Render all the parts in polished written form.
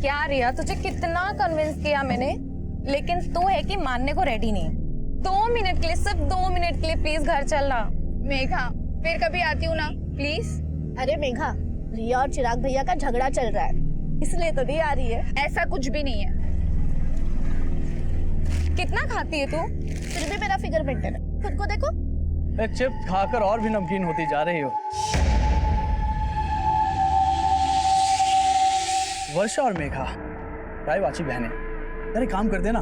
क्या रिया, तुझे कितना कन्विंस किया मैंने, लेकिन तू है कि मानने को रेडी नहीं है। 2 मिनट के लिए, सिर्फ 2 मिनट के लिए प्लीज घर चलना। मेघा फिर कभी आती हूँ ना प्लीज। अरे मेघा, रिया और चिराग भैया का झगड़ा चल रहा है, इसलिए तो नहीं आ रही है। ऐसा कुछ भी नहीं है। कितना खाती है तू? फिर भी मेरा फिगर मेंटेन है, खुद को देखो। चिप्स खाकर और भी नमकीन होती जा रही हो। वर्षा और मेघा रायवाची बहनें, अरे काम करते ना,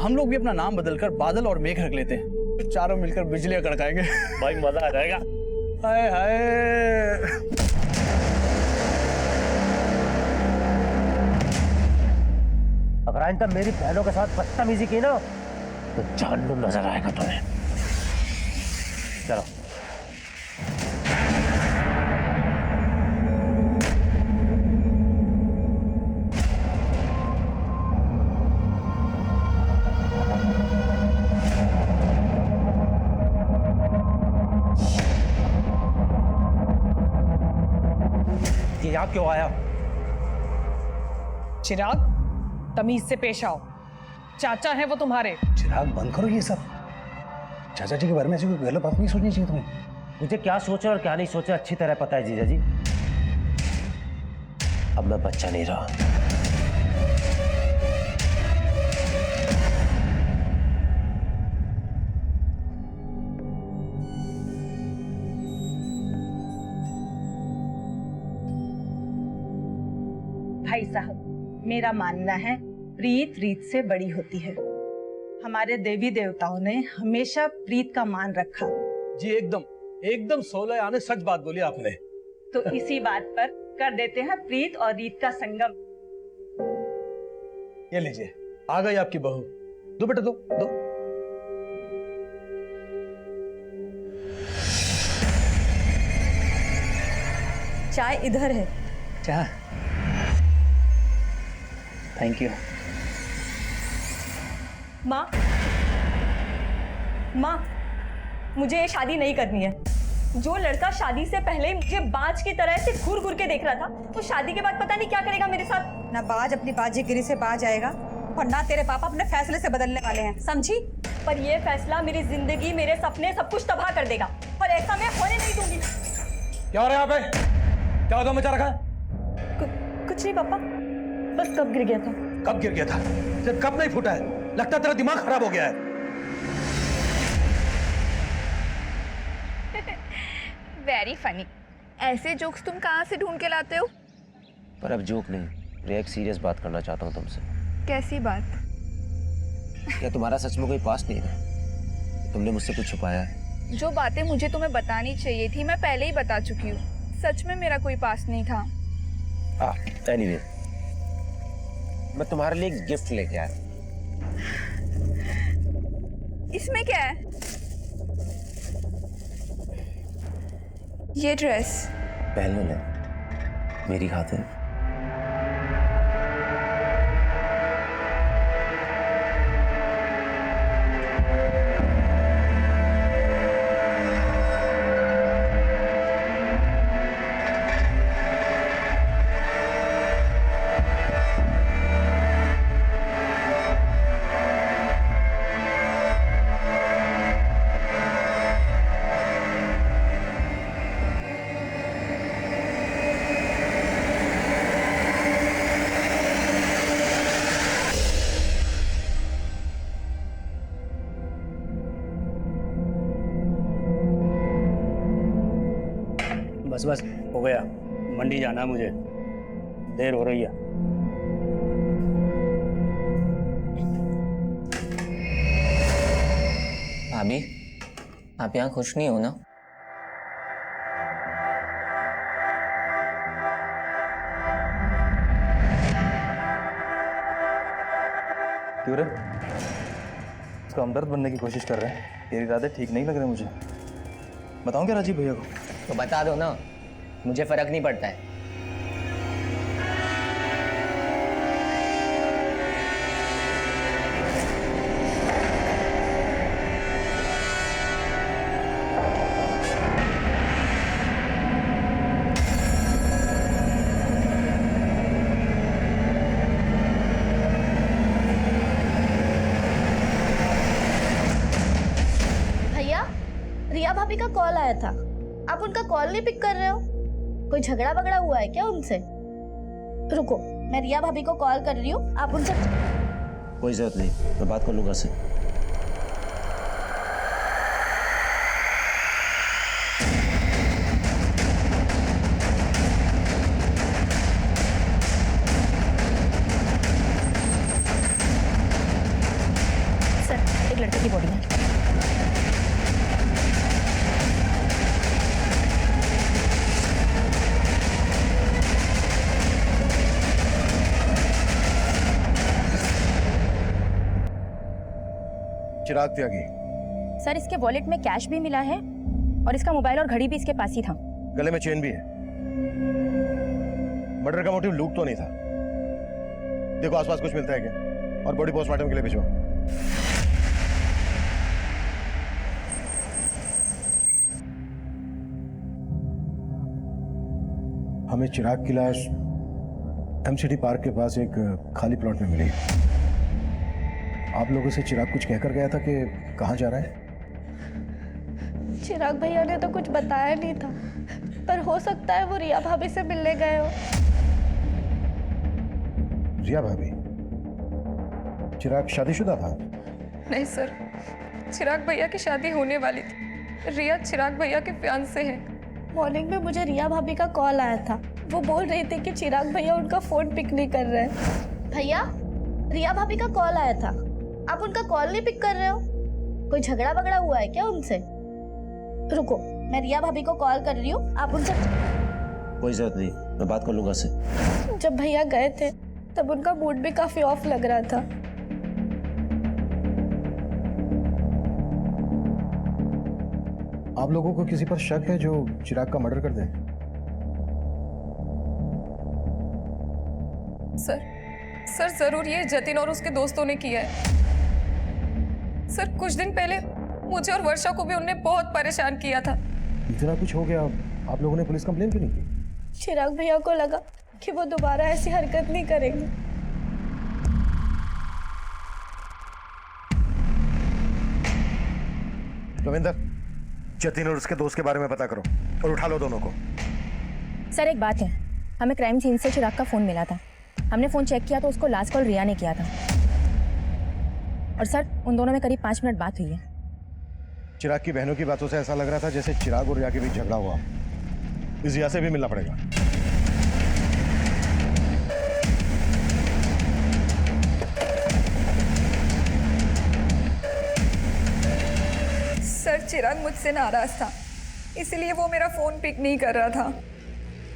हम लोग भी अपना नाम बदलकर बादल और मेघ रख लेते हैं, चारों मिलकर बिजलियां कड़काएंगे। भाई मजा आ जाएगा। हाय हाय। अगर आइंदा मेरी बहनों के साथ बदतमीजी की ना तो जानू नजर आएगा तुम्हें। चलो। ये यहाँ क्यों आया? चिराग, तमीज से पेश आओ। चाचा है वो तुम्हारे। चिराग बंद करो ये सब। चाचा जी के बारे में ऐसी कोई गलत बात नहीं सोचनी चाहिए तुम्हें। मुझे क्या सोचा और क्या नहीं सोचा अच्छी तरह पता है जीजा जी। अब मैं बच्चा नहीं रहा। भाई साहब, मेरा मानना है प्रीत रीत से बड़ी होती है। हमारे देवी देवताओं ने हमेशा प्रीत का मान रखा। जी एकदम एकदम 16 आने सच बात बोली आपने। तो इसी बात पर कर देते हैं प्रीत और रीत का संगम। ये लीजिए, आ गई आपकी बहू। दो बेटा, दो दो। चाय इधर है। चाय, थैंक यू। माँ, माँ, मुझे ये शादी नहीं करनी है। जो लड़का शादी से पहले मुझे बाज की तरह से घूर घूर के देख रहा था, वो शादी के बाद पता नहीं क्या करेगा मेरे साथ। ना बाज अपनी बाजीगिरी से बाज आएगा और ना तेरे पापा अपने फैसले से बदलने वाले हैं, समझी? पर ये फैसला मेरी जिंदगी, मेरे सपने, सब कुछ तबाह कर देगा, और ऐसा मैं होने नहीं दूंगी। क्या हो रहा है यहाँ पे? क्या होता मचा रखा है? कुछ नहीं पापा, बस कब गिर गया था। कब गिर गया था? जब कब नहीं फूटा है? लगता तेरा दिमाग खराब हो गया है। Very funny. ऐसे जोक्स तुम कहाँ से ढूंढ के लाते हो? पर अब जोक नहीं, मैं एक सीरियस बात करना चाहता हूँ तुमसे। कैसी बात? क्या तुम्हारा सच में कोई पास्ट नहीं है? तुमने मुझसे कुछ छुपाया है? जो बातें मुझे तुम्हें बतानी चाहिए थी मैं पहले ही बता चुकी हूँ। सच में मेरा कोई पास नहीं था। एनीवे, मैं तुम्हारे लिए एक गिफ्ट लेके आया। इसमें क्या है? ये ड्रेस पहले ले, मेरी खातिर। बस बस हो गया, मंडी जाना है मुझे, देर हो रही है। भाभी, आप यहाँ खुश नहीं हो ना? क्यों रे? इसको हमदर्द बनने की कोशिश कर रहे हैं। तेरे इरादे ठीक नहीं लग रहे मुझे। बताऊं क्या राजीव भैया को? तो बता दो ना, मुझे फर्क नहीं पड़ता है। कॉल आया था, आप उनका कॉल नहीं पिक कर रहे हो? कोई झगड़ा वगड़ा हुआ है क्या उनसे? रुको, मैं रिया भाभी को कॉल कर रही हूँ, आप उनसे। कोई जरूरत नहीं, मैं बात कर लूंगा उससे। सर, एक लड़के की बॉडी है। चिराग त्यागी। सर, इसके वॉलेट में कैश भी मिला है और इसका मोबाइल और घड़ी भी इसके पास ही था। गले में चेन भी है। मर्डर का मोटिव लूट तो नहीं था। देखो आसपास कुछ मिलता है क्या, और बॉडी पोस्टमार्टम के लिए भिजवाओ। हमें चिराग की लाश एमसीडी पार्क के पास एक खाली प्लॉट में मिली। आप लोगों से चिराग कुछ कहकर गया था कि कहाँ जा रहा है? चिराग भैया ने तो कुछ बताया नहीं था, पर हो सकता है वो रिया भाभी से मिलने गए हो। रिया भाभी? चिराग शादीशुदा था? नहीं सर, चिराग भैया की शादी होने वाली थी। रिया चिराग भैया के फियांसे है। मॉर्निंग में मुझे रिया भाभी का कॉल आया था। वो बोल रही थी कि चिराग भैया उनका फोन पिक नहीं कर रहे। भैया, रिया भाभी का कॉल आया था, आप उनका कॉल नहीं पिक कर रहे हो? कोई झगड़ा वगड़ा हुआ है क्या उनसे? रुको, मैं रिया भाभी को कॉल कर रही हूँ, आप उनसे। कोई जरूरत नहीं, मैं बात कर लूंगा उससे। जब भैया गए थे तब उनका मूड भी काफी ऑफ लग रहा था। आप लोगों को किसी पर शक है जो चिराग का मर्डर कर दे? सर जरूर ये जतिन और उसके दोस्तों ने किया है। सर, कुछ दिन पहले मुझे और वर्षा को भी उनने बहुत परेशान किया था। इतना कुछ हो गया, आप लोगों ने पुलिस कंप्लेन क्यों नहीं की? चिराग भैया को लगा कि वो दोबारा ऐसी हरकत नहीं करेंगे। रविंदर, जतिन और उसके दोस्त के बारे में पता करो और उठा लो दोनों को। सर, एक बात है, हमें क्राइम सीन से चिराग का फोन मिला था। हमने फोन चेक किया तो उसको लास्ट कॉल रिया ने किया था। और सर, उन दोनों में करीब 5 मिनट बात हुई है। चिराग की बहनों की बातों से ऐसा लग रहा था जैसे चिराग और रिया के बीच झगड़ा हुआ। इस रिया से भी मिलना पड़ेगा। सर, चिराग मुझसे नाराज था, इसलिए वो मेरा फोन पिक नहीं कर रहा था।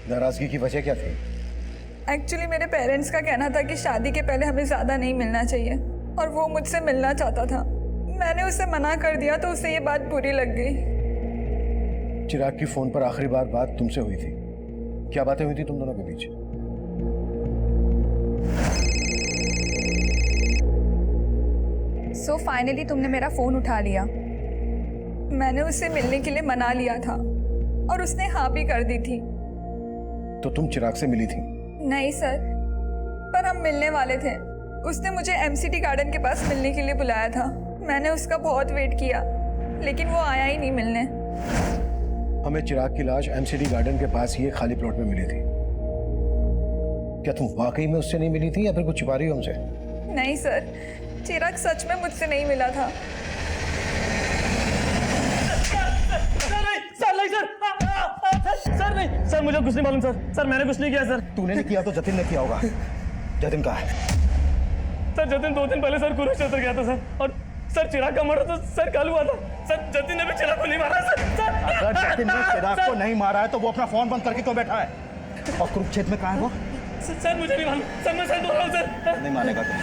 नाराजगी की वजह क्या थी? एक्चुअली मेरे पेरेंट्स का कहना था कि शादी के पहले हमें ज़्यादा नहीं मिलना चाहिए, और वो मुझसे मिलना चाहता था। मैंने उसे मना कर दिया तो उसे ये बात बुरी लग गई। चिराग की फोन पर आखिरी बार बात तुमसे हुई थी। क्या बातें हुई थी तुम दोनों के बीच? सो फाइनली तुमने मेरा फोन उठा लिया। मैंने उससे मिलने के लिए मना लिया था और उसने हाँ भी कर दी थी। तो तुम चिराग से मिली थी? नहीं सर, पर हम मिलने वाले थे। उसने मुझे एमसीडी गार्डन के पास मिलने के लिए बुलाया था। मैंने उसका बहुत वेट किया, लेकिन वो आया ही नहीं मिलने। हमें चिराग की लाश एमसीडी गार्डन के पास ही एक खाली प्लॉट में मिली थी। क्या तुम वाकई में उससे नहीं मिली थी या फिर कुछ छिपा रही हो हमसे? नहीं सर, चिराग सच में मुझसे नहीं मिला था। सर नहीं, सर मुझे कुछ नहीं मालूम सर मैंने कुछ नहीं किया सर। तूने नहीं किया तो जतिन ने किया होगा। जतिन कहाँ है? सर जतिन 2 दिन पहले सर कुरुक्षेत्र गया था सर, और सर चिराग का मर्डर तो सर कल हुआ था। सर जतिन ने भी चिराग को नहीं मारा सर। अगर जतिन ने चिराग को नहीं मारा है तो वो अपना फोन बंद करके क्यों बैठा है? और कुरुक्षेत्र में कहाँ है वो? सर मुझे नहीं मालूम सर, मैं सर बोल रहा हूँ सर। नहीं मानेगा नहीं।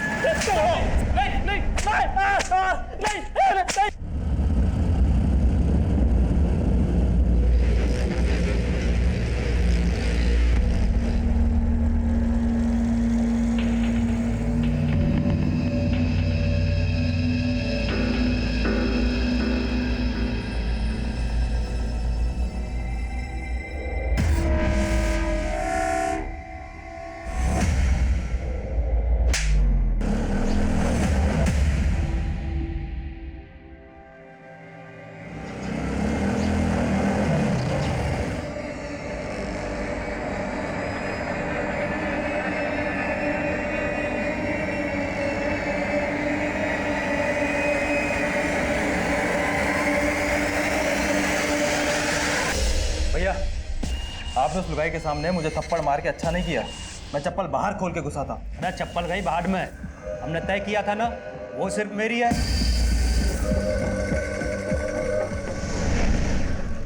आपने उस लुगाई के सामने मुझे थप्पड़ मार के अच्छा नहीं किया। मैं चप्पल बाहर खोल के घुसा था। मैं चप्पल गई बाहर में, हमने तय किया था ना, वो सिर्फ मेरी है।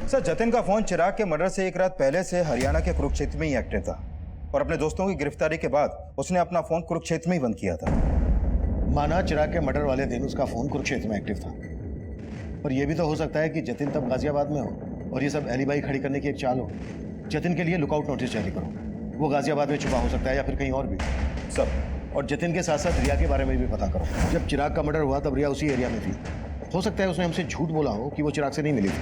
सर, जतिन का फोन चिराग के मर्डर से एक रात पहले से हरियाणा के कुरुक्षेत्र में ही एक्टिव था और अपने दोस्तों की गिरफ्तारी के बाद उसने अपना फोन कुरुक्षेत्र में ही बंद किया था। माना चिराग के मर्डर वाले दिन उसका फोन कुरुक्षेत्र में एक्टिव था, पर यह भी तो हो सकता है कि जतिन तब गाजियाबाद में हो और ये सब एलिबाई खड़ी करने की एक चाल हो। जतिन के लिए लुकआउट नोटिस जारी करो, वो गाजियाबाद में छुपा हो सकता है या फिर कहीं और भी। सर, और जतिन के साथ साथ रिया के बारे में भी पता करो। जब चिराग का मर्डर हुआ तब रिया उसी एरिया में थी। हो सकता है उसने हमसे झूठ बोला हो कि वो चिराग से नहीं मिली थी।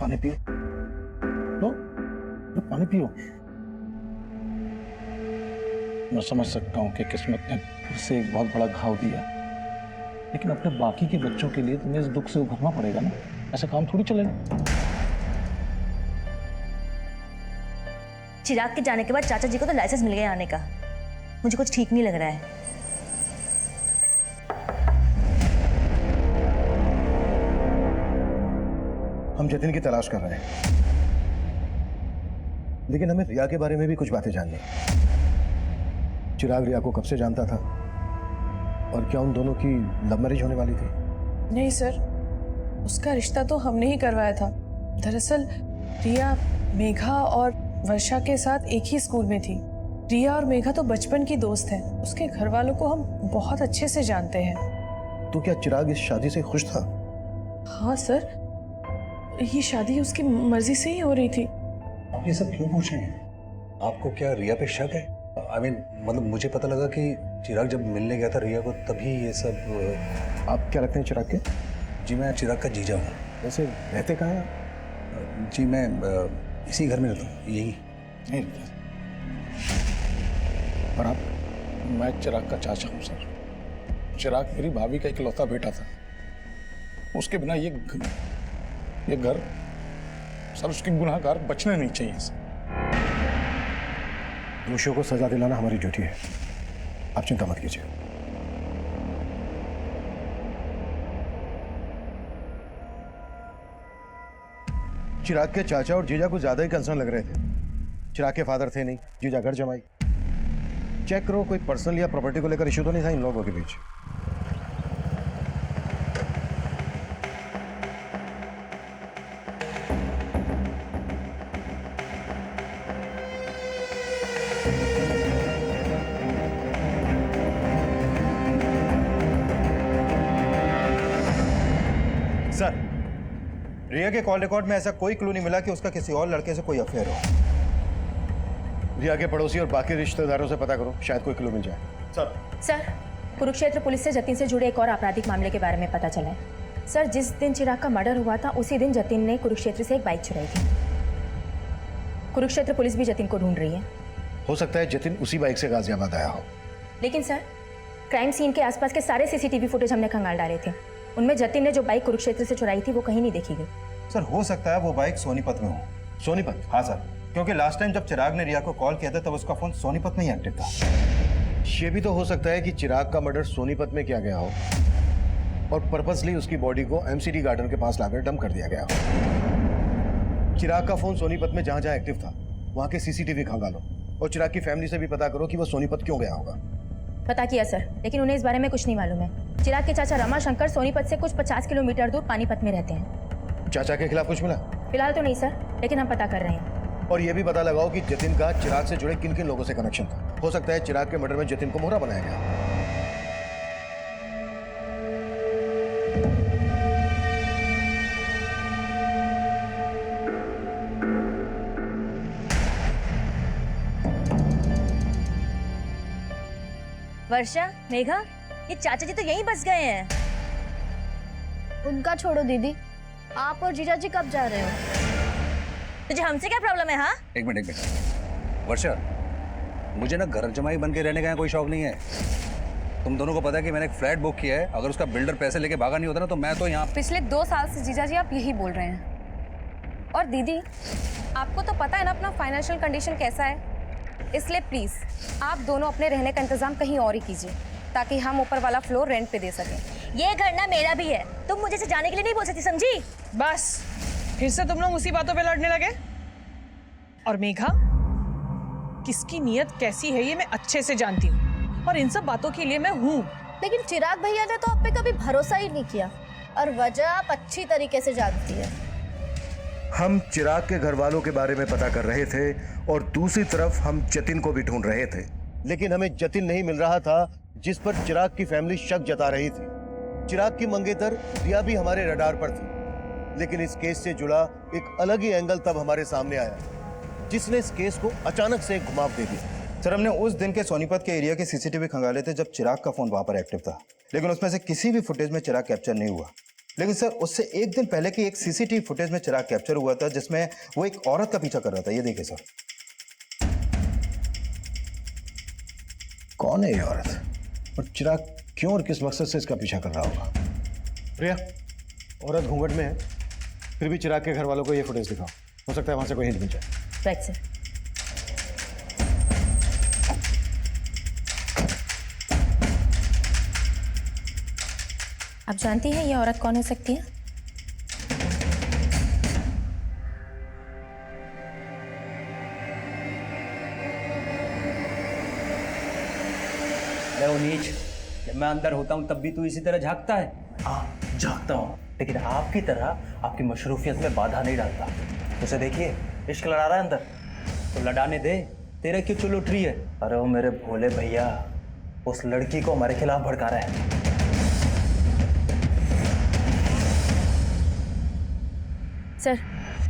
पानी पियो, लो, पानी पियो। मैं समझ सकता हूँ कि किस्मत ने उसे एक बहुत बड़ा घाव दिया, लेकिन अपने बाकी के बच्चों के लिए तुम्हें इस दुख से उभरना पड़ेगा ना। ऐसा काम थोड़ी चलेगा। चिराग के जाने के बाद चाचा जी को तो लाइसेंस मिल गया आने का। मुझे कुछ ठीक नहीं लग रहा है। हम जतिन की तलाश कर रहे हैं, लेकिन हमें रिया के बारे में भी कुछ बातें जाननी है। चिराग रिया को कब से जानता था और क्या उन दोनों की लव मैरिज होने वाली थी? नहीं सर, उसका रिश्ता तो हमने ही करवाया था। दरअसल रिया मेघा और वर्षा के साथ एक ही स्कूल में थी। रिया और मेघा तो बचपन की दोस्त हैं। उसके घर वालों को हम बहुत अच्छे से जानते हैं। तो क्या चिराग इस शादी से खुश था? हाँ सर, ये शादी उसकी मर्जी से ही हो रही थी। आप ये सब क्यों पूछ रहे हैं? आपको क्या रिया पे शक है? मतलब मुझे पता लगा कि चिराग जब मिलने गया था रिया को तभी ये सब। आप क्या लगते हैं चिराग के? जी मैं चिराग का जीजा हूँ। वैसे रहते कहाँ हैं? जी मैं इसी घर में रहता हूँ, यही। नहीं। और आप? मैं चिराग का चाचा हूँ सर। चिराग मेरी भाभी का इकलौता बेटा था। उसके बिना ये घर सर, उसके गुनाहगार बचने नहीं चाहिए सर। दोषियों को सजा दिलाना हमारी ड्यूटी है, आप चिंता मत कीजिए। चिराग के चाचा और जीजा कुछ ज्यादा ही कंसर्न लग रहे थे। चिराग के फादर थे नहीं, जीजा घर जमाई। चेक करो, कोई पर्सनल या प्रॉपर्टी को लेकर इश्यू तो नहीं था इन लोगों के बीच। सर, रिया के कॉल रिकॉर्ड में ऐसा कोई क्लू नहीं मिला कि उसका किसी और लड़के से कोई अफेयर हो। रिया के पड़ोसी और बाकी रिश्तेदारों से पता करो, शायद कोई क्लू मिल जाए। सर, कुरुक्षेत्र पुलिस से जतिन से जुड़े एक और आपराधिक मामले के बारे में पता चला है। सर, जिस दिन चिराग का मर्डर हुआ था उसी दिन जतिन ने कुरुक्षेत्र से एक बाइक चुराई थी। कुरुक्षेत्र पुलिस भी जतिन को ढूंढ रही है। हो सकता है जतिन उसी बाइक से गाजियाबाद आया हो। लेकिन सर, क्राइम सीन के आसपास के सारे सीसीटीवी फुटेज हमने खंगाल डाले थे। उनमें जतिन ने जो बाइक कुरुक्षेत्र से चुराई थी वो कहीं नहीं देखी गई। सर, हो सकता है वो बाइक सोनीपत में हो। सोनीपत? हाँ सर, क्योंकि लास्ट टाइम जब चिराग ने रिया को कॉल किया था तब उसका फोन सोनीपत में ही एक्टिव था। ये भी तो हो सकता है कि चिराग का मर्डर सोनीपत में किया गया हो और पर्पसली उसकी बॉडी को एमसीडी गार्डन के पास लाकर डंप कर दिया गया हो। चिराग का फोन सोनीपत में जहां जहां एक्टिव था वहां के सीसीटीवी खंगालो और चिराग की फैमिली से भी पता करो कि वो सोनीपत क्यों गया होगा। पता किया सर, लेकिन उन्हें इस बारे में कुछ नहीं मालूम है। चिराग के चाचा रमाशंकर सोनीपत से कुछ 50 किलोमीटर दूर पानीपत में रहते हैं। चाचा के खिलाफ कुछ मिला? फिलहाल तो नहीं सर, लेकिन हम पता कर रहे हैं। और ये भी पता लगाओ कि जतिन का चिराग से जुड़े किन किन लोगों से कनेक्शन था। हो सकता है चिराग के मर्डर में जतिन को मोहरा बनाया गया। वर्षा, मेघा, ये चाचा जी तो यहीं बस गए हैं। उनका छोड़ो दीदी, आप और जीजा जी कब जा रहे हो? तुझे हमसे क्या प्रॉब्लम है? हाँ, एक मिनट वर्षा, मुझे ना घर जमाई बन के रहने का कोई शौक नहीं है। तुम दोनों को पता है कि मैंने एक फ्लैट बुक किया है। अगर उसका बिल्डर पैसे लेके भागा नहीं होता ना, तो मैं तो यहाँ पिछले 2 साल से जीजा जी आप यही बोल रहे हैं। और दीदी, आपको तो पता है ना अपना फाइनेंशियल कंडीशन कैसा है, इसलिए प्लीज आप दोनों अपने रहने का इंतजाम कहीं और ही कीजिए, ताकि हम ऊपर वाला फ्लोर रेंट पे दे सकें। ये घर ना मेरा भी है, तुम मुझे से जाने के लिए नहीं बोल सकती, समझी? बस फिर से तुम लोग उसी बातों पे लड़ने लगे। और मेघा, किसकी नीयत कैसी है ये मैं अच्छे से जानती हूँ, और इन सब बातों के लिए मैं हूँ। लेकिन चिराग भैया ने तो आप पे कभी भरोसा ही नहीं किया, और वजह आप अच्छी तरीके से जानती है। हम चिराग के घर वालों के बारे में पता कर रहे थे और दूसरी तरफ हम जतिन को भी ढूंढ रहे थे, लेकिन हमें जतिन नहीं मिल रहा था जिस पर चिराग की फैमिली शक जता रही थी। चिराग की मंगेतर रिया भी हमारे रडार पर थी, लेकिन इस केस से जुड़ा एक अलग ही एंगल तब हमारे सामने आया, जिसने इस केस को अचानक से एक घुमाव दे दिया। सर, हमने उस दिन के सोनीपत के एरिया के सीसीटीवी खंगाले थे जब चिराग का फोन वहां पर एक्टिव था, लेकिन उसमें से किसी भी फुटेज में चिराग कैप्चर नहीं हुआ। लेकिन सर, उससे एक दिन पहले की एक सीसीटीवी फुटेज में चिराग कैप्चर हुआ था, जिसमें वो एक औरत का पीछा कर रहा था। ये देखिए सर। कौन है ये औरत और चिराग क्यों और किस मकसद से इसका पीछा कर रहा होगा? प्रिया, औरत घूंघट में है, फिर भी चिराग के घर वालों को ये फुटेज दिखाओ, हो सकता है वहां से कोई हिंट मिल जाए। Right sir. आप जानती हैं ये औरत कौन हो सकती है? अरे नीच, जब मैं अंदर होता हूँ तब भी तू इसी तरह झांकता है? हाँ, झांकता हूँ, लेकिन आपकी तरह आपकी मशरूफियत में बाधा नहीं डालता। उसे देखिए, इश्क लड़ा रहा है अंदर, तो लड़ाने दे, तेरे क्यों चुल उठ रही है? अरे वो मेरे भोले भैया उस लड़की को हमारे खिलाफ भड़का रहा है। सर,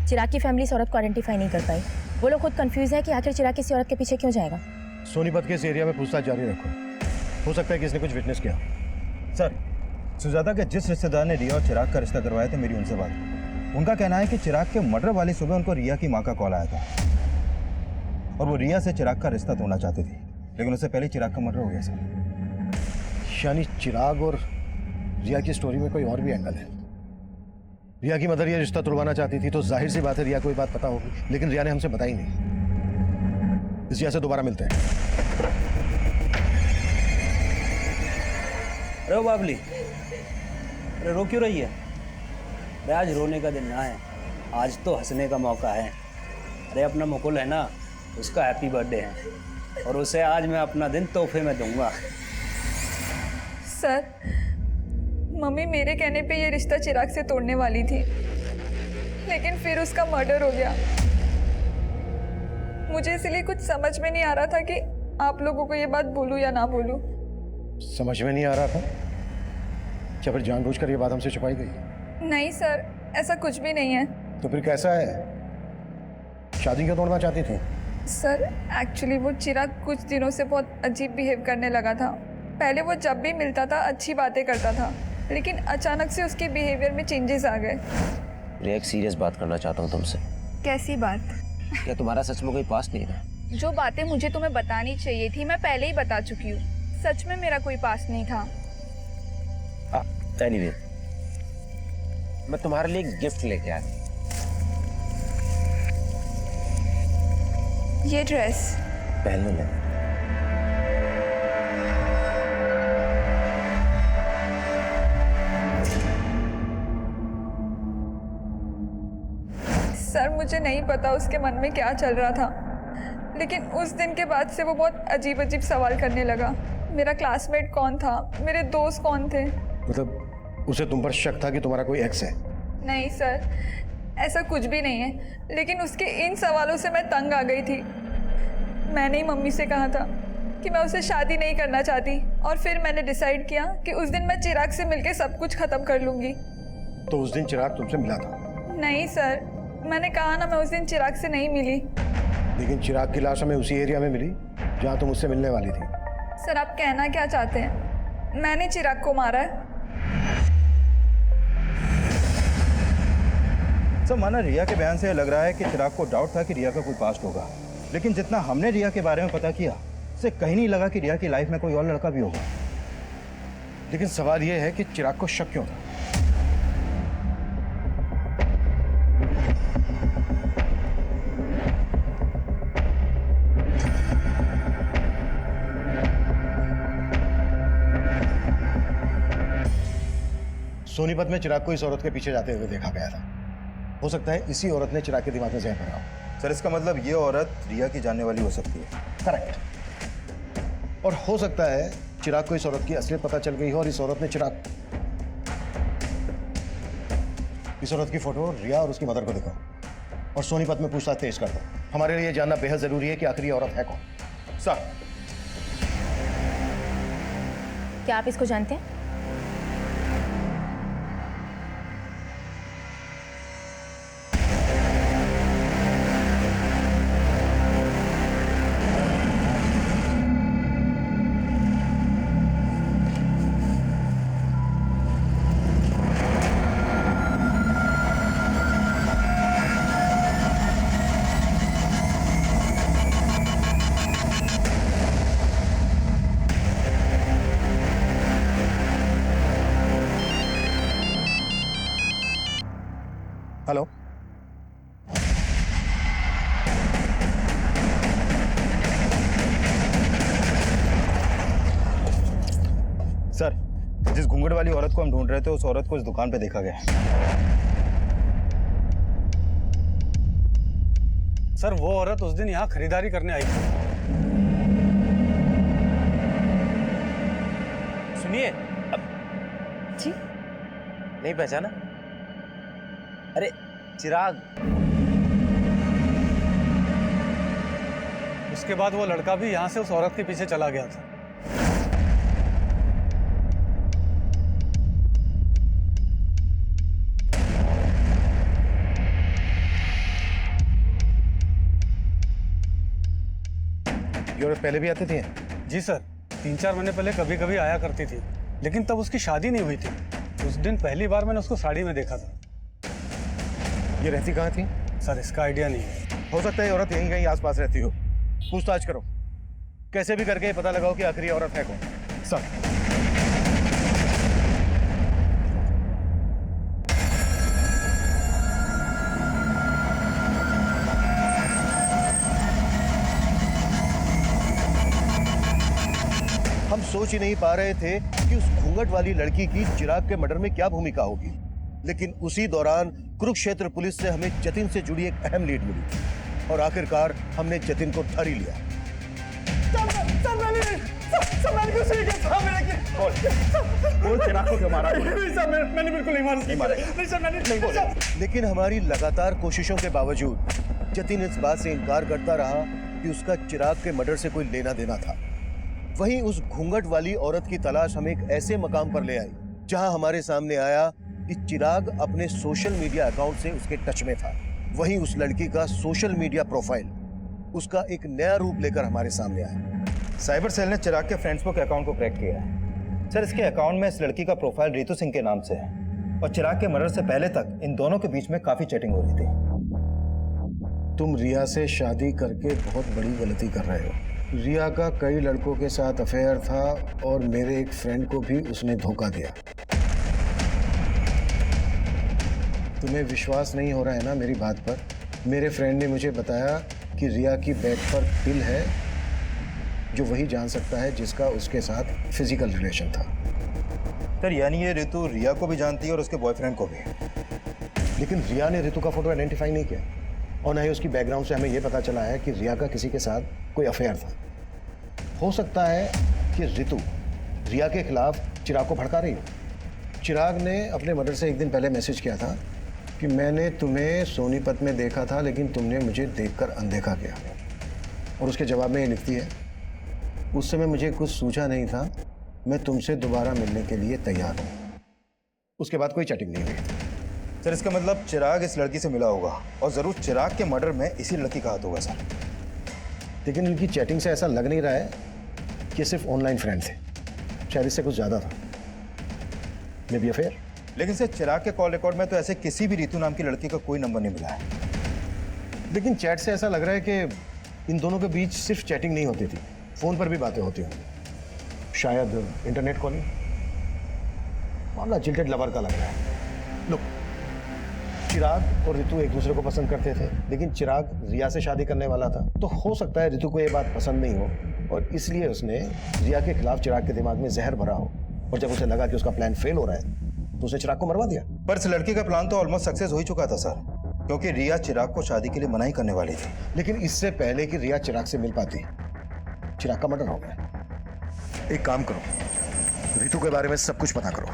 चिराग की फैमिली इस औरत को आइडेंटिफाई नहीं कर पाई। वो लोग खुद कंफ्यूज है कि आखिर चिराग किसी औरत के पीछे क्यों जाएगा। सोनीपत के इस एरिया में पूछताछ जारी रखो, हो सकता है कि इसने कुछ विटनेस किया। सर, सुजाता के जिस रिश्तेदार ने रिया और चिराग का रिश्ता करवाया था, मेरी उनसे बात हुई। उनका कहना है कि चिराग के मर्डर वाली सुबह उनको रिया की माँ का कॉल आया था और वो रिया से चिराग का रिश्ता तोड़ना चाहती थी, लेकिन उससे पहले चिराग का मर्डर हो गया सर। यानी चिराग और रिया की स्टोरी में कोई और भी एंगल है। रिया की मदर ये रिश्ता तोड़वाना चाहती थी, तो जाहिर सी बात है रिया को ये बात पता होगी, लेकिन रिया ने हमसे बताई नहीं। इस रिया से दोबारा मिलते हैं। अरे बाबली, अरे रो क्यों रही है? अरे आज रोने का दिन ना है, आज तो हंसने का मौका है। अरे अपना मुकुल है ना, उसका हैप्पी बर्थडे है और उसे आज मैं अपना दिन तोहफे में दूंगा। सर, मम्मी मेरे कहने पे ये रिश्ता चिराग से तोड़ने वाली थी, लेकिन फिर उसका मर्डर हो गया। मुझे इसलिए कुछ समझ में नहीं आ रहा था कि आप लोगों को ये बात बोलूं या ना बोलूं। समझ में नहीं आ रहा था? क्या फिर जानबूझकर ये बात हमसे छुपाई गई? नहीं सर, ऐसा कुछ भी नहीं है। तो फिर कैसा है? शादी क्यों तोड़ना चाहती थी? सर, एक्चुअली वो चिराग कुछ दिनों से बहुत अजीब बिहेव करने लगा था। पहले वो जब भी मिलता था अच्छी बातें करता था, लेकिन अचानक से उसके बिहेवियर में चेंजेस आ गए। रिया, एक सीरियस बात करना चाहता हूँ तुमसे। कैसी बात? क्या तुम्हारा सच में कोई पास्ट नहीं था? जो बातें मुझे तुम्हें बतानी चाहिए थी मैं पहले ही बता चुकी हूँ। सच में मेरा कोई पास्ट नहीं था। एनीवे, मैं तुम्हारे लिए एक गिफ्ट लेके आया। ये ड्रेस पहन लो। सर, मुझे नहीं पता उसके मन में क्या चल रहा था, लेकिन उस दिन के बाद से वो बहुत अजीब अजीब सवाल करने लगा। मेरा क्लासमेट कौन था, मेरे दोस्त कौन थे। मतलब उसे तुम पर शक था कि तुम्हारा कोई एक्स है? नहीं सर, ऐसा कुछ भी नहीं है, लेकिन उसके इन सवालों से मैं तंग आ गई थी। मैंने ही मम्मी से कहा था कि मैं उससे शादी नहीं करना चाहती, और फिर मैंने डिसाइड किया कि उस दिन मैं चिराग से मिलकर सब कुछ खत्म कर लूँगी। तो उस दिन चिराग तुमसे मिला था? नहीं सर, मैंने कहा ना, मैं उस दिन चिराग से नहीं मिली। लेकिन चिराग की लाश हमें उसी एरिया में मिली जहाँ तुम उससे मिलने वाली थी। सर, आप कहना क्या चाहते हैं? मैंने चिराग को मारा है? सर, माना रिया के बयान से लग रहा है कि चिराग को डाउट था कि रिया का कोई पास्ट होगा, लेकिन जितना हमने रिया के बारे में पता किया उससे कहीं नहीं लगा कि रिया की लाइफ में कोई और लड़का भी होगा। लेकिन सवाल यह है कि चिराग को शक क्यों था? सोनीपत में चिराग को इस औरत के पीछे जाते हुए देखा गया था। हो सकता है इसी औरत ने चिराग के दिमाग में जहर भरा हो। सर इसका मतलब ये औरत रिया की जानने वाली हो सकती है। करेक्ट। और हो सकता है चिराग को इस औरत की असलियत पता चल गई हो और इस औरत ने इस औरत की फोटो रिया और उसकी मदर को दिखाओ और सोनीपत में पूछताछ तेज कर दो। हमारे लिए जानना बेहद जरूरी है कि आखिर ये औरत है कौन। सर क्या आप इसको जानते हैं? हेलो, सर जिस घूंघट वाली औरत को हम ढूंढ रहे थे उस औरत को इस दुकान पे देखा गया। सर वो औरत उस दिन यहाँ खरीदारी करने आई थी। सुनिए, जी नहीं पहचाना? अरे चिराग। उसके बाद वो लड़का भी यहाँ से उस औरत के पीछे चला गया था। ये औरत पहले भी आती थी? जी सर, 3-4 महीने पहले कभी कभी आया करती थी, लेकिन तब उसकी शादी नहीं हुई थी। उस दिन पहली बार मैंने उसको साड़ी में देखा था। ये रहती कहाँ थी? सर इसका आइडिया नहीं है। हो सकता है ये औरत यहीं कहीं आसपास रहती हो। पूछताछ करो, कैसे भी करके पता लगाओ कि आखिर ये औरत है कौन। सर हम सोच ही नहीं पा रहे थे कि उस घूंघट वाली लड़की की चिराग के मर्डर में क्या भूमिका होगी, लेकिन उसी दौरान कुरुक्षेत्र पुलिस से हमें जतिन से जुड़ी एक अहम लीड मिली और आखिरकार हमने जतिन को धर ही लिया। मैंने बिल्कुल नहीं मारा। लेकिन हमारी लगातार कोशिशों के बावजूद जतिन इस बात से इनकार करता रहा कि उसका चिराग के मर्डर से कोई लेना देना था। वहीं उस घूंघट वाली औरत की तलाश हमें एक ऐसे मकाम पर ले आई जहां हमारे सामने आया कि चिराग अपने सोशल मीडिया अकाउंट से उसके टच में था। वहीं उस लड़की का सोशल मीडिया प्रोफाइल उसका एक नया रूप लेकर हमारे सामने आया। साइबर सेल ने चिराग के फ्रेंड्सबुक अकाउंट को क्रैक किया है। सर इसके अकाउंट में इस लड़की का प्रोफाइल रितु सिंह के नाम से है और चिराग के मर्डर से पहले तक इन दोनों के बीच में काफी चैटिंग हो रही थी। तुम रिया से शादी करके बहुत बड़ी गलती कर रहे हो। रिया का कई लड़कों के साथ अफेयर था और मेरे एक फ्रेंड को भी उसने धोखा दिया। तुम्हें विश्वास नहीं हो रहा है ना मेरी बात पर? मेरे फ्रेंड ने मुझे बताया कि रिया की बेड पर पिल है जो वही जान सकता है जिसका उसके साथ फिजिकल रिलेशन था। सर यानी ये रितु रिया को भी जानती है और उसके बॉयफ्रेंड को भी। लेकिन रिया ने रितु का फोटो आइडेंटिफाई नहीं किया और ना ही उसकी बैकग्राउंड से हमें यह पता चला है कि रिया का किसी के साथ कोई अफेयर था। हो सकता है कि रितु रिया के खिलाफ चिराग को भड़का रही हो। चिराग ने अपने मर्डर से एक दिन पहले मैसेज किया था कि मैंने तुम्हें सोनीपत में देखा था लेकिन तुमने मुझे देखकर अनदेखा किया, और उसके जवाब में ये लिखती है, उस समय मुझे कुछ सूझा नहीं था, मैं तुमसे दोबारा मिलने के लिए तैयार हूँ। उसके बाद कोई चैटिंग नहीं हुई। सर इसका मतलब चिराग इस लड़की से मिला होगा और जरूर चिराग के मर्डर में इसी लड़की का हाथ होगा सर। लेकिन इनकी चैटिंग से ऐसा लग नहीं रहा है कि सिर्फ ऑनलाइन फ्रेंड थे, शायद इससे कुछ ज्यादा था। May be affair. लेकिन सर चिराग के कॉल रिकॉर्ड में तो ऐसे किसी भी रितु नाम की लड़की का कोई नंबर नहीं मिला है। लेकिन चैट से ऐसा लग रहा है कि इन दोनों के बीच सिर्फ चैटिंग नहीं होती थी, फोन पर भी बातें होती होंगी, शायद इंटरनेट कॉलिंग। मामला जिल्टेड लवर का लग रहा है। लो, चिराग और ऋतु एक दूसरे को पसंद करते थे, लेकिन चिराग रिया से शादी करने वाला था, तो हो सकता है ऋतु को ये बात पसंद नहीं हो और इसलिए उसने रिया के खिलाफ चिराग के दिमाग में जहर भरा हो, और जब उसे लगा कि उसका प्लान फेल हो रहा है तो उसने चिराग को मरवा दिया। पर इस लड़की का प्लान तो ऑलमोस्ट सक्सेस हो ही चुका था सर, क्योंकि रिया चिराग को शादी के लिए मना ही करने वाली थी। लेकिन इससे पहले कि रिया चिराग से मिल पाती, चिराग का मर्डर हो गया। एक काम करो, ऋतु के बारे में सब कुछ पता करो।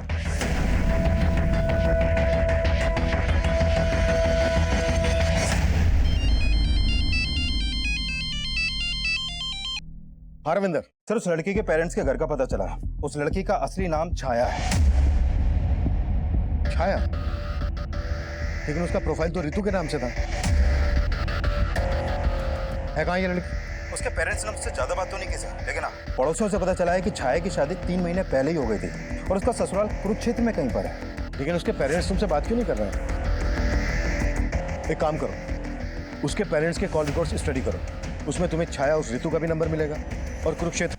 हाँ रविंदर। सर, उस लड़की के पेरेंट्स के घर का पता चला। उस लड़की का असली नाम छाया है। छाया? लेकिन उसका प्रोफाइल तो ऋतु के नाम से था। है कहाँ ये लड़की? उसके पेरेंट्स ने उससे ज्यादा बात तो नहीं की सर, लेकिन हाँ, पड़ोसियों से पता चला है कि छाया की शादी 3 महीने पहले ही हो गई थी और उसका ससुराल कुरुक्षेत्र में कहीं पर है। लेकिन उसके पेरेंट्स तुमसे बात क्यों नहीं कर रहे हैं? एक काम करो, उसके पेरेंट्स के कॉल रिकॉर्ड्स स्टडी करो, उसमें तुम्हें छाया उस ऋतु का भी नंबर मिलेगा और कुरुक्षेत्र।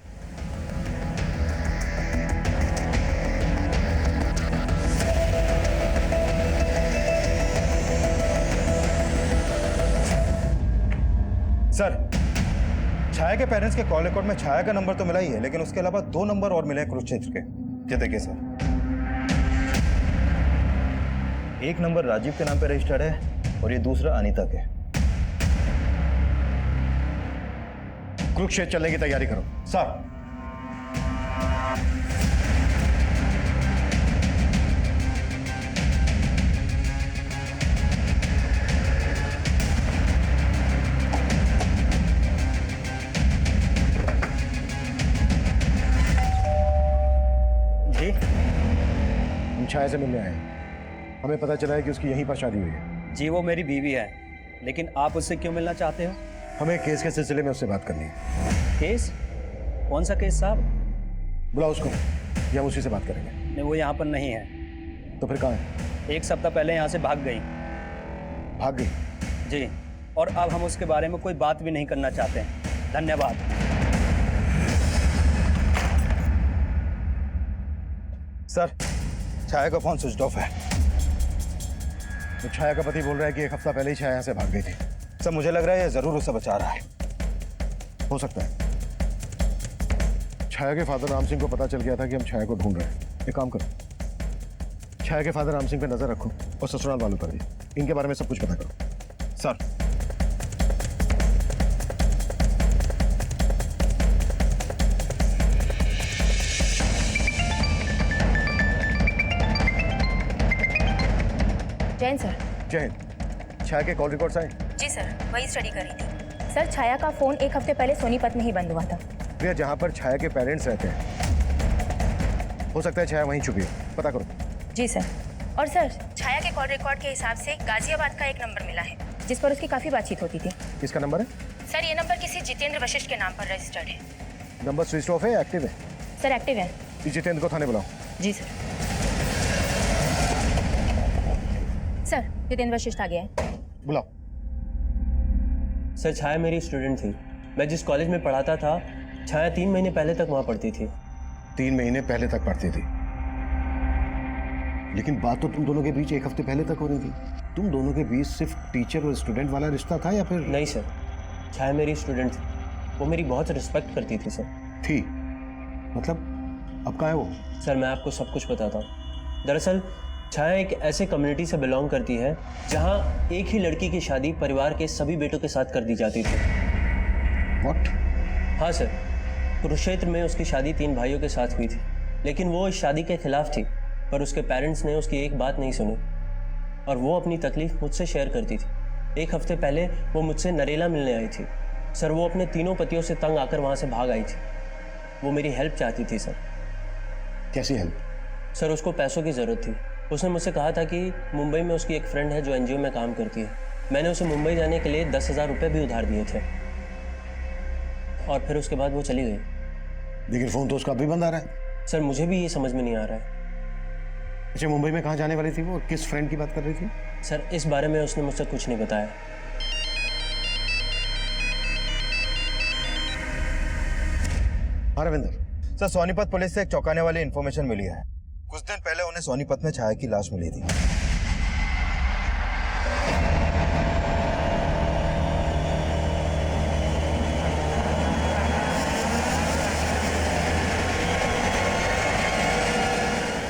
सर, छाया के पेरेंट्स के कॉल रिकॉर्ड में छाया का नंबर तो मिला ही है, लेकिन उसके अलावा 2 नंबर और मिले हैं कुरुक्षेत्र के। ये देखिए सर, एक नंबर राजीव के नाम पे रजिस्टर्ड है और ये दूसरा अनीता के। कुरुक्षेत्र चलने की तैयारी करो। सर, जी, हम छाया से मिलने आए हैं। हमें पता चला है कि उसकी यहीं पर शादी हुई है। जी वो मेरी बीवी है, लेकिन आप उससे क्यों मिलना चाहते हो? हमें केस के सिलसिले में उससे बात करनी है। केस? कौन सा केस साहब? बुलाओ उसको, या हम उसी से बात करेंगे। नहीं, वो यहाँ पर नहीं है। तो फिर कहाँ है? 1 सप्ताह पहले यहाँ से भाग गई। भाग गई? जी, और अब हम उसके बारे में कोई बात भी नहीं करना चाहते हैं। धन्यवाद। सर, छाया का फोन स्विच ऑफ है। तो छाया का पति बोल रहा है कि 1 हफ्ता पहले ही छाया यहाँ से भाग गई थी। सर, मुझे लग रहा है ये जरूर उसे बचा रहा है। हो सकता है छाया के फादर राम सिंह को पता चल गया था कि हम छाया को ढूंढ रहे हैं। एक काम करो, छाया के फादर राम सिंह पे नजर रखो और ससुराल वालों पर भी। इनके बारे में सब कुछ पता करो। Sir, Jain sir. जय हिंद। छाया के कॉल रिकॉर्ड्स आए? जी सर, वही स्टडी करी थी। सर, छाया का फोन 1 हफ्ते पहले सोनीपत में ही बंद हुआ था। भैया, जहाँ पर छाया के पेरेंट्स रहते हैं, हो सकता है छाया वहीं छुपी है। पता करो। जी सर। और सर, छाया के कॉल रिकॉर्ड के हिसाब से गाजियाबाद का एक नंबर मिला है जिस पर उसकी काफ़ी बातचीत होती थी। किसका नंबर है? सर, ये नंबर किसी जितेंद्र वशिष्ठ के नाम पर रजिस्टर्ड है। नंबर स्विच ऑफ है या एक्टिव है? सर, एक्टिव है। जितेंद्र को थाने बुलाओ। जी सर। सर, जितेंद्र वशिष्ठ आ गया है। बुलाओ। सर, छाया मेरी स्टूडेंट थी। मैं जिस कॉलेज में पढ़ाता था, छाया 3 महीने पहले तक वहाँ पढ़ती थी। 3 महीने पहले तक पढ़ती थी? लेकिन बात तो तुम दोनों के बीच 1 हफ्ते पहले तक हो रही थी। तुम दोनों के बीच सिर्फ टीचर और स्टूडेंट वाला रिश्ता था या फिर? नहीं सर, छाया मेरी स्टूडेंट थी। वो मेरी बहुत रिस्पेक्ट करती थी सर। थी? मतलब अब कहाँ है वो? सर, मैं आपको सब कुछ बताता हूँ। दरअसल छाया एक ऐसे कम्युनिटी से बिलोंग करती है जहाँ एक ही लड़की की शादी परिवार के सभी बेटों के साथ कर दी जाती थी। What? हाँ सर, कुरुक्षेत्र में उसकी शादी 3 भाइयों के साथ हुई थी, लेकिन वो इस शादी के खिलाफ थी। पर उसके पेरेंट्स ने उसकी एक बात नहीं सुनी और वो अपनी तकलीफ मुझसे शेयर करती थी। 1 हफ्ते पहले वो मुझसे नरेला मिलने आई थी। सर, वो अपने 3 पतियों से तंग आकर वहाँ से भाग आई थी। वो मेरी हेल्प चाहती थी सर। कैसी हेल्प? सर, उसको पैसों की ज़रूरत थी। उसने मुझसे कहा था कि मुंबई में उसकी एक फ्रेंड है जो एनजीओ में काम करती है। मैंने उसे मुंबई जाने के लिए 10,000 रुपये भी उधार दिए थे और फिर उसके बाद वो चली गई। लेकिन फ़ोन तो उसका अभी बंद आ रहा है। सर, मुझे भी ये समझ में नहीं आ रहा है। अच्छा, मुंबई में कहाँ जाने वाली थी वो और किस फ्रेंड की बात कर रही थी? सर, इस बारे में उसने मुझसे कुछ नहीं बताया। हाँ रविंदर। सर, सोनीपत पुलिस से एक चौंकाने वाली इन्फॉर्मेशन मिली है। कुछ दिन पहले उन्हें सोनीपत में छाया की लाश मिली थी।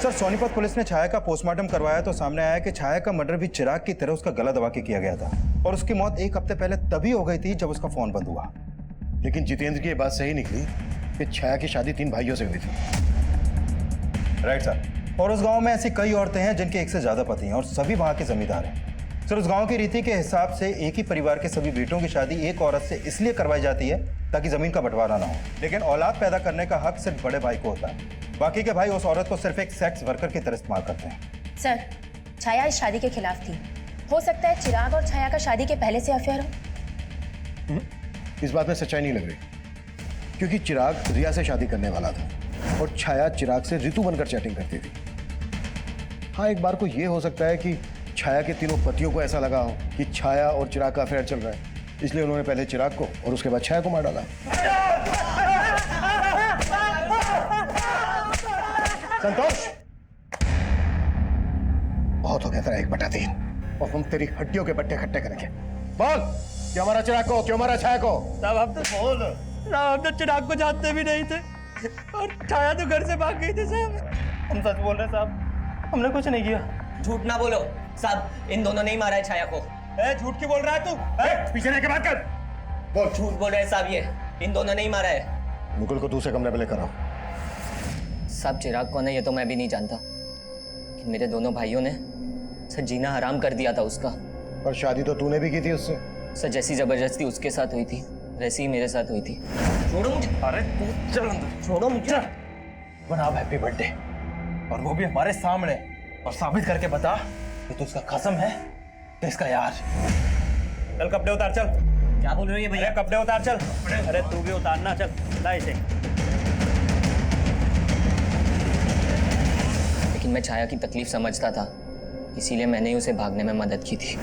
सर, सोनीपत पुलिस ने छाया का पोस्टमार्टम करवाया तो सामने आया कि छाया का मर्डर भी चिराग की तरह उसका गला दबा के किया गया था और उसकी मौत 1 हफ्ते पहले तभी हो गई थी जब उसका फोन बंद हुआ। लेकिन जितेंद्र की ये बात सही निकली कि छाया की शादी 3 भाइयों से हुई थी। Right sir. और उस गांव में ऐसी कई औरतें हैं जिनके एक से ज्यादा पति हैं और सभी वहां के जमींदार हैं। सर, उस गांव की रीति के हिसाब से एक ही परिवार के सभी बेटों की शादी एक औरत से इसलिए करवाई जाती है ताकि जमीन का बंटवारा ना हो, लेकिन औलाद पैदा करने का हक सिर्फ बड़े भाई को होता है। बाकी के भाई उस औरत को सिर्फ एक सेक्स वर्कर की तरह इस्तेमाल करते हैं। सर, छाया इस शादी के खिलाफ थी। हो सकता है चिराग और छाया का शादी के पहले से अफेयर हो। इस बात में सच्चाई नहीं लग रही, क्योंकि चिराग रिया से शादी करने वाला था और छाया चिराग से ऋतु बनकर चैटिंग करती थी। हाँ, एक बार को यह हो सकता है कि छाया के तीनों पतियों को ऐसा लगा हो कि छाया और चिराग का अफेयर चल रहा है, इसलिए उन्होंने पहले चिराग को और उसके बाद छाया को मार डाला। संतोष, बहुत हो गया तेरा 1/3 और हम तेरी हड्डियों के बट्टे इकट्ठे करेंगे। बोल, क्यों मारा चिराग को, क्यों मारा छाया को? साहब हम तो बोल ना, हम तो चिराग को जानते भी नहीं थे और छाया तो घर से भाग गई थी साहब। हम सच बोल रहे साहब, हमने कुछ नहीं किया। झूठ ना बोलो साहब, इन दोनों ने ही मारा है छाया को। झूठ क्यों बोल रहा है तू? पीछे रह के बात कर। बोल। झूठ बोल रहे हैं साहब, ये इन दोनों ने ही मारा है। मुकुल को दूसरे कमरे में लेकर आओ। साहब, चिराग कौन है ये तो मैं भी नहीं जानता कि मेरे दोनों भाइयों ने सर जीना हराम कर दिया था उसका। पर शादी तो तूने भी की थी उससे। सर, जैसी जबरदस्ती उसके साथ हुई थी वैसी ही मेरे साथ हुई थी। छोड़ो मुझे। अरे तू चल अंदर, छोड़ो मुझे। बना हैप्पी बर्थडे, और वो भी हमारे सामने, और साबित करके बता कि तू उसका कसम है कि इसका यार। चल कपड़े उतार, चल। क्या बोल रहे हो ये भैया? कपड़े उतार, चल। अरे तू भी उतारना, चल ला इसे। लेकिन मैं छाया की तकलीफ समझता था, इसीलिए मैंने ही उसे भागने में मदद की थी।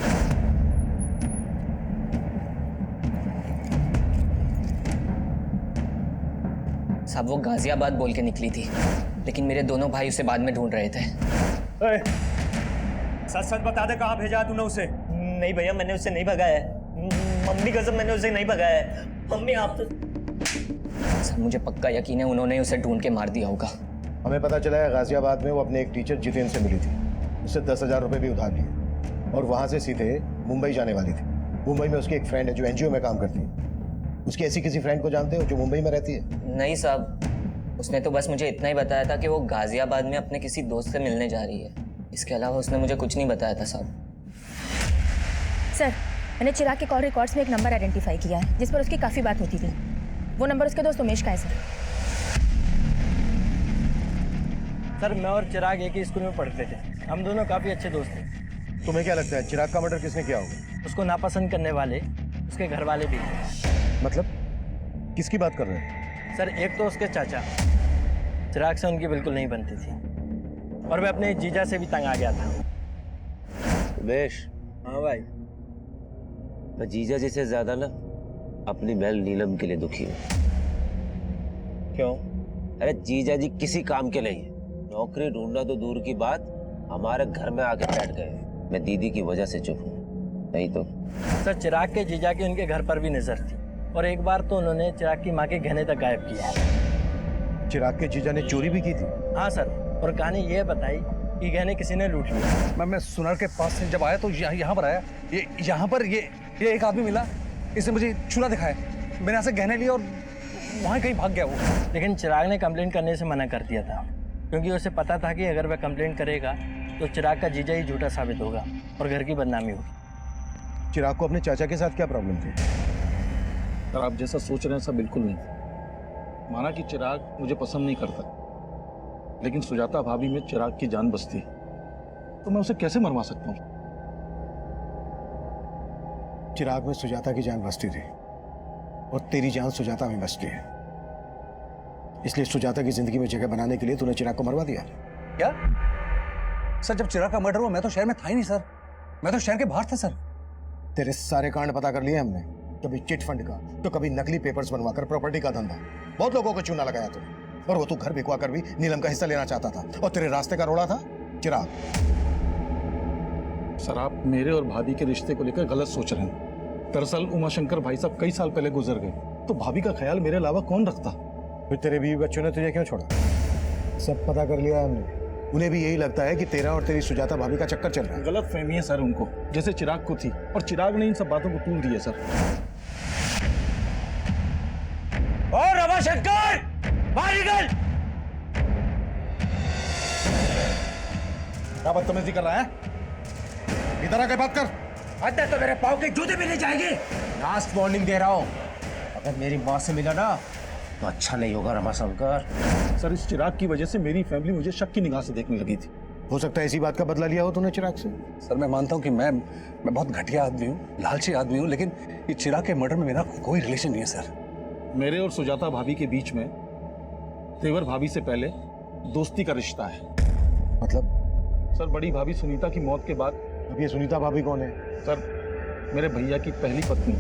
साहब, वो गाजियाबाद बोल के निकली थी, लेकिन मेरे दोनों भाई उसे बाद में ढूंढ रहे थे। सच सच बता दे, कहाँ भेजा तूने उसे? नहीं भैया, मैंने उसे नहीं भगाया है। मम्मी कसम, मैंने उसे नहीं भगाया है। मम्मी आप तो... सर, मुझे पक्का यकीन है उन्होंने उसे ढूंढ के मार दिया होगा। हमें पता चला है गाजियाबाद में वो अपने एक टीचर जितेंद्र से मिली थी, उससे 10,000 रुपये भी उधार लिए और वहाँ से सीधे मुंबई जाने वाली थी। मुंबई में उसकी एक फ्रेंड है जो एनजीओ में काम करती है। उसकी ऐसी किसी फ्रेंड को जानते हो जो मुंबई में रहती है? नहीं साहब, उसने तो बस मुझे इतना ही बताया था कि वो गाजियाबाद में अपने किसी दोस्त से मिलने जा रही है। इसके अलावा उसने मुझे कुछ नहीं बताया था साहब। सर, मैंने चिराग के कॉल रिकॉर्ड्स में एक नंबर आइडेंटिफाई किया है जिस पर उसकी काफ़ी बात होती थी। वो नंबर उसके दोस्त उमेश का है सर। सर, मैं और चिराग एक ही स्कूल में पढ़ते थे, हम दोनों काफ़ी अच्छे दोस्त थे। तुम्हें क्या लगता है चिराग का मर्डर किसने किया होगा? उसको नापसंद करने वाले उसके घर वाले भी थे। मतलब किसकी बात कर रहे हैं? सर, एक तो उसके चाचा, चिराग से उनकी बिल्कुल नहीं बनती थी, और मैं अपने जीजा से भी तंग आ गया था। उमेश। हाँ भाई। मैं जीजा जी से ज्यादा ना अपनी बहन नीलम के लिए दुखी हूँ। क्यों? अरे जीजा जी किसी काम के नहीं, नौकरी ढूंढना तो दूर की बात, हमारे घर में आके बैठ गए। मैं दीदी की वजह से चुप हूँ, नहीं तो। सर, चिराग के जीजा की उनके घर पर भी नजर थी, और एक बार तो उन्होंने चिराग की माँ के गहने तक गायब किया। चिराग के जीजा ने चोरी भी की थी? हाँ सर, और कहानी ये बताई कि गहने किसी ने लूट लिया। मैं सुनार के पास से जब आया तो यहाँ पर आया, ये यहाँ पर ये एक आदमी मिला, इसने मुझे छुरा दिखाया, मैंने यहाँ से गहने लिए और वहाँ कहीं भाग गया वो। लेकिन चिराग ने कंप्लेंट करने से मना कर दिया था, क्योंकि उसे पता था कि अगर वह कंप्लेंट करेगा तो चिराग का जीजा ही झूठा साबित होगा और घर की बदनामी होगी। चिराग को अपने चाचा के साथ क्या प्रॉब्लम थी? सर, आप जैसा सोच रहे हैं सब बिल्कुल नहीं। माना कि चिराग मुझे पसंद नहीं करता, लेकिन सुजाता भाभी में चिराग की जान बसती, तो मैं उसे कैसे मरवा सकता हूँ? चिराग में सुजाता की जान बसती थी और तेरी जान सुजाता में बसती है, इसलिए सुजाता की जिंदगी में जगह बनाने के लिए तूने चिराग को मरवा दिया। क्या सर, जब चिराग का मर्डर हुआ मैं तो शहर में था ही नहीं सर, मैं तो शहर के बाहर था सर। तेरे सारे कांड पता कर लिए हमने, कभी चिट फंड का, तो कभी नकली पेपर्स बनवाकर प्रॉपर्टी का धंधा। बहुत लोगों को चूना लगाया तूने, और वो तू घर बिकवा कर भी नीलम का हिस्सा लेना चाहता था, और तेरे रास्ते का रोड़ा था चिराग। सर आप मेरे और भाभी के रिश्ते को लेकर गलत सोच रहे हैं। दरअसल उमाशंकर भाई साहब कई साल पहले गुजर गए, तो भाभी का ख्याल मेरे अलावा कौन रखता। फिर तेरे बीवी बच्चों ने तुझे क्यों छोड़ा? सब पता कर लिया हमने। उन्हें भी यही लगता है कि तेरा और तेरी सुजाता भाभी का चक्कर चल रहा है। गलत फहमी है सर उनको, जैसे चिराग को थी, और चिराग ने इन सब बातों को तूल दिया सर। और रमाशंकर बाहर निकल। क्या बदतमीजी कर रहा है? इधर आके बात कर। अंदर तो मेरे पाँव के जूते भी नहीं जाएंगे। लास्ट वार्निंग दे रहा हूँ, अगर मेरी माँ से मिला ना तो अच्छा नहीं होगा रमाशंकर। सर इस चिराग की वजह से मेरी फैमिली मुझे शक की निगाह से देखने लगी थी। हो सकता है इसी बात का बदला लिया हो तूने चिराग से। सर मैं मानता हूँ कि मैं बहुत घटिया आदमी हूँ, लालची आदमी हूँ, लेकिन ये चिराग के मर्डर में मेरा कोई रिलेशन नहीं है सर। मेरे और सुजाता भाभी के बीच में तेवर भाभी से पहले दोस्ती का रिश्ता है। मतलब? सर बड़ी भाभी सुनीता की मौत के बाद। अब ये सुनीता भाभी कौन है? सर मेरे भैया की पहली पत्नी।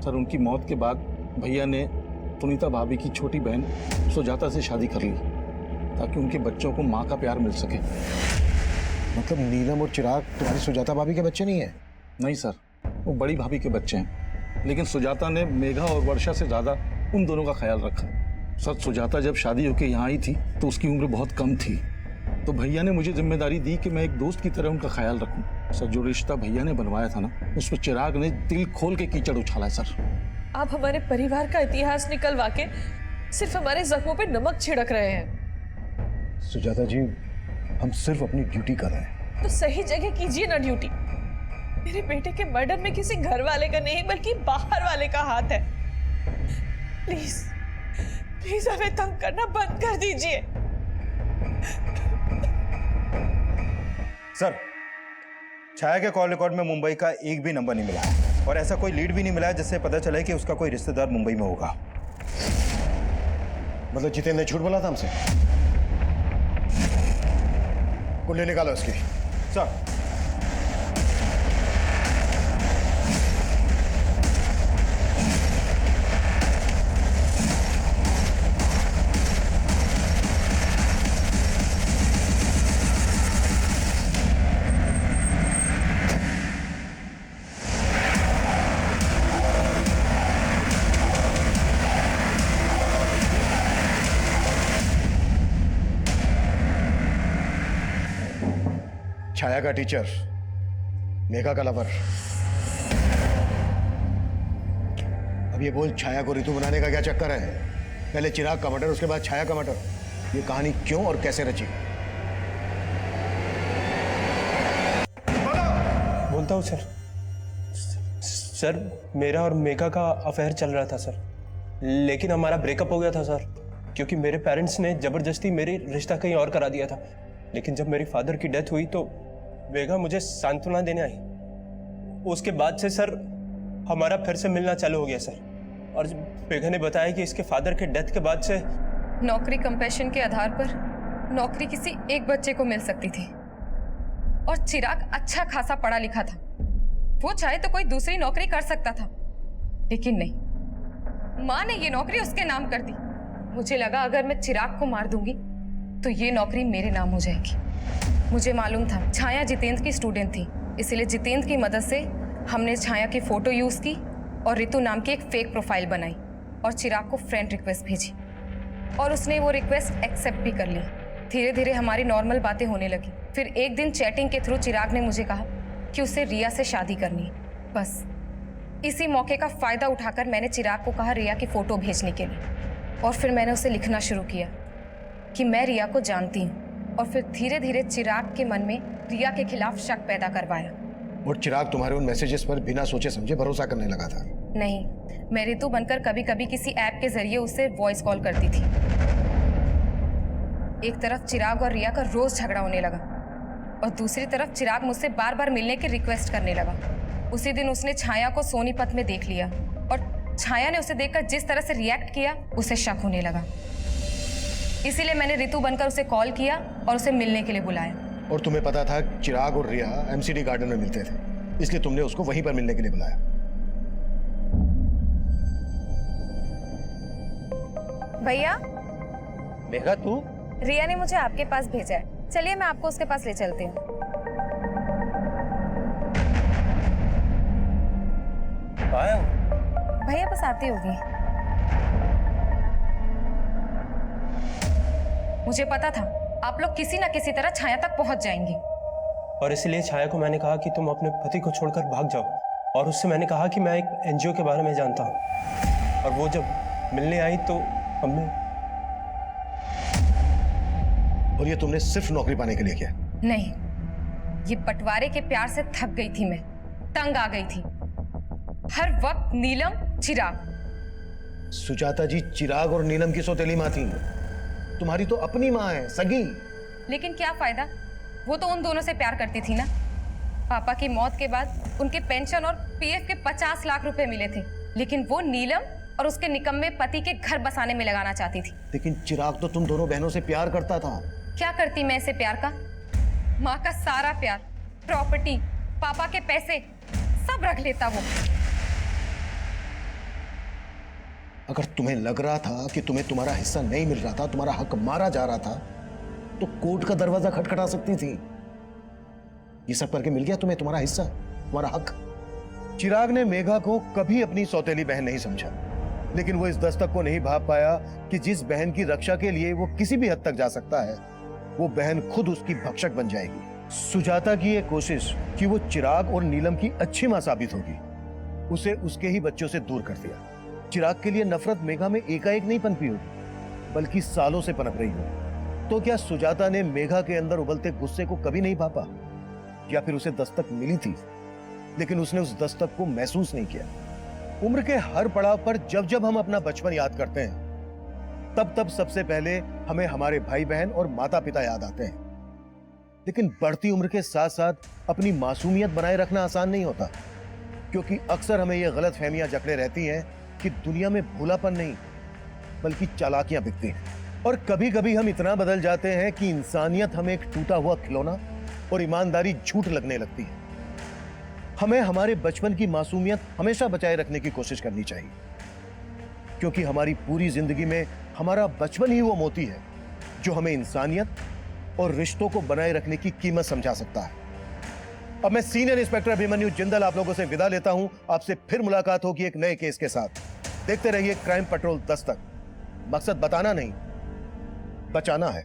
सर उनकी मौत के बाद भैया ने सुनीता भाभी की छोटी बहन सुजाता से शादी कर ली, ताकि उनके बच्चों को माँ का प्यार मिल सके। मतलब नीलम और चिराग तुम्हारी सुजाता भाभी के बच्चे नहीं है? नहीं सर, वो बड़ी भाभी के बच्चे हैं, लेकिन सुजाता ने मेघा और वर्षा से ज्यादा उन दोनों का ख्याल रखा। सर सुजाता जब शादी होकर यहाँ आई थी तो उसकी उम्र बहुत कम थी, तो भैया ने मुझे जिम्मेदारी दी कि मैं एक दोस्त की तरह उनका ख्याल रखूं। सर जो रिश्ता भैया ने बनवाया था ना, उसमें चिराग ने दिल खोल के कीचड़ उछाला है। सर आप हमारे परिवार का इतिहास निकलवा के सिर्फ हमारे जख्मों पे नमक छिड़क रहे हैं। सुजाता जी, हम सिर्फ अपनी ड्यूटी कर रहे हैं। तो सही जगह कीजिए ना ड्यूटी। मेरे बेटे के मर्डर में किसी घर वाले का नहीं बल्कि बाहर वाले का हाथ है। प्लीज प्लीज हमें तंग करना बंद कर दीजिए। सर छाया के कॉल रिकॉर्ड में मुंबई का एक भी नंबर नहीं मिला है, और ऐसा कोई लीड भी नहीं मिला है जिससे पता चले कि उसका कोई रिश्तेदार मुंबई में होगा। मतलब जितेंद्र ने झूठ बोला था हमसे? कुंडली निकालो उसकी। सर छाया का टीचर, मेघा का लवर। अब ये बोल, छाया को ऋतु बनाने का क्या चक्कर है? पहले चिराग का मर्डर, उसके बाद छाया का मर्डर। ये कहानी क्यों और कैसे रची? बोलता हूँ सर। सर मेरा और मेघा का अफेयर चल रहा था सर, लेकिन हमारा ब्रेकअप हो गया था सर, क्योंकि मेरे पेरेंट्स ने जबरदस्ती मेरी रिश्ता कहीं और करा दिया था। लेकिन जब मेरी फादर की डेथ हुई तो मेघा मुझे सांत्वना देने आई। उसके बाद से सर हमारा फिर से मिलना चालू हो गया सर, और मेघा ने बताया कि इसके फादर के डेथ के बाद से नौकरी कंपैशन के आधार पर नौकरी किसी एक बच्चे को मिल सकती थी, और चिराग अच्छा खासा पढ़ा लिखा था, वो चाहे तो कोई दूसरी नौकरी कर सकता था, लेकिन नहीं, माँ ने ये नौकरी उसके नाम कर दी। मुझे लगा अगर मैं चिराग को मार दूंगी तो ये नौकरी मेरे नाम हो जाएगी। मुझे मालूम था छाया जितेंद्र की स्टूडेंट थी, इसीलिए जितेंद्र की मदद से हमने छाया की फोटो यूज की और ऋतु नाम की एक फेक प्रोफाइल बनाई और चिराग को फ्रेंड रिक्वेस्ट भेजी, और उसने वो रिक्वेस्ट एक्सेप्ट भी कर ली। धीरे धीरे हमारी नॉर्मल बातें होने लगी। फिर एक दिन चैटिंग के थ्रू चिराग ने मुझे कहा कि उसे रिया से शादी करनी है। बस इसी मौके का फायदा उठाकर मैंने चिराग को कहा रिया की फोटो भेजने के लिए, और फिर मैंने उसे लिखना शुरू किया कि मैं रिया को जानती हूँ, और फिर धीरे धीरे चिराग के मन में रिया के खिलाफ शक पैदा करवाया। और चिराग तुम्हारे उन मैसेजेस पर बिना सोचे समझे भरोसा करने लगा था? नहीं, मैं ऋतु बनकर कभी कभी किसी ऐप के जरिए उससे वॉइस कॉल करती थी। एक तरफ चिराग और रिया का रोज झगड़ा होने लगा, और दूसरी तरफ चिराग मुझसे बार बार मिलने की रिक्वेस्ट करने लगा। उसी दिन उसने छाया को सोनीपत में देख लिया, और छाया ने उसे देखकर जिस तरह से रिएक्ट किया उसे शक होने लगा। इसीलिए मैंने ऋतु बनकर उसे कॉल किया और उसे मिलने के लिए बुलाया। और तुम्हें पता था चिराग और रिया एमसीडी गार्डन में मिलते थे, इसलिए तुमने उसको वहीं पर मिलने के लिए बुलाया? भैया, मेघा तू? रिया ने मुझे आपके पास भेजा है। चलिए मैं आपको उसके पास ले चलती हूँ। आया हूँ। भैया बस आती होगी। मुझे पता था आप लोग किसी ना किसी तरह छाया तक पहुंच जाएंगे। और इसलिए छाया को मैंने कहा कि तुम अपने पति को छोड़कर भाग जाओ, और उससे मैंने कहा कि मैं एक एनजीओ के बारे में जानता हूँ। और वो जब मिलने आई तो हमने। और ये तुमने सिर्फ नौकरी पाने के लिए किया? नहीं, ये बंटवारे के प्यार से थक गई थी मैं, तंग आ गई थी। हर वक्त नीलम, चिराग। सुजाता जी, चिराग और नीलम की सौतेली माँ थी, तुम्हारी तो अपनी माँ है, सगी। लेकिन क्या फायदा, वो तो उन दोनों से प्यार करती थी ना। पापा की मौत के बाद उनके पेंशन और पीएफ के 50 लाख रुपए मिले थे, लेकिन वो नीलम और उसके निकम्मे पति के घर बसाने में लगाना चाहती थी। लेकिन चिराग तो तुम दोनों बहनों से प्यार करता था। क्या करती मैं इसे प्यार का? माँ का सारा प्यार, प्रॉपर्टी, पापा के पैसे सब रख लेता वो। अगर तुम्हें लग रहा था कि तुम्हें तुम्हारा हिस्सा नहीं मिल रहा था, तुम्हारा हक मारा जा रहा था, तो कोर्ट का दरवाजा खटखटा सकती थी। ये सब करके मिल गया तुम्हें तुम्हारा हिस्सा, तुम्हारा हक। चिराग ने मेघा को कभी अपनी सौतेली बहन नहीं समझा, लेकिन वो इस दस्तक को नहीं भाप पाया कि जिस बहन की रक्षा के लिए वो किसी भी हद तक जा सकता है, वो बहन खुद उसकी भक्षक बन जाएगी। सुजाता की ये कोशिश कि वो चिराग और नीलम की अच्छी मां साबित होगी, उसे उसके ही बच्चों से दूर कर दिया। चिराग के लिए नफरत मेघा में एकाएक नहीं पनपी होगी, बल्कि सालों से पनप रही हो। तो क्या सुजाता ने मेघा के अंदर उबलते गुस्से को कभी नहीं भापा? या फिर उसे दस्तक मिली थी, लेकिन उसने उस दस्तक को महसूस नहीं किया? उम्र के हर पड़ाव पर जब जब हम अपना बचपन याद करते हैं, तब तब सबसे पहले हमें हमारे भाई बहन और माता पिता याद आते हैं। लेकिन बढ़ती उम्र के साथ साथ अपनी मासूमियत बनाए रखना आसान नहीं होता, क्योंकि अक्सर हमें यह गलत फहमियां जकड़े रहती हैं कि दुनिया में भोलापन नहीं बल्कि चालाकियां बिकती हैं। और कभी कभी हम इतना बदल जाते हैं कि इंसानियत हमें एक टूटा हुआ खिलौना और ईमानदारी झूठ लगने लगती है। हमें हमारे बचपन की मासूमियत हमेशा बचाए रखने की कोशिश करनी चाहिए, क्योंकि हमारी पूरी जिंदगी में हमारा बचपन ही वो मोती है जो हमें इंसानियत और रिश्तों को बनाए रखने की कीमत समझा सकता है। अब मैं सीनियर इंस्पेक्टर अभिमन्यु जिंदल आप लोगों से विदा लेता हूं। आपसे फिर मुलाकात होगी एक नए केस के साथ। देखते रहिए क्राइम पेट्रोल दस्तक। मकसद बताना नहीं, बचाना है।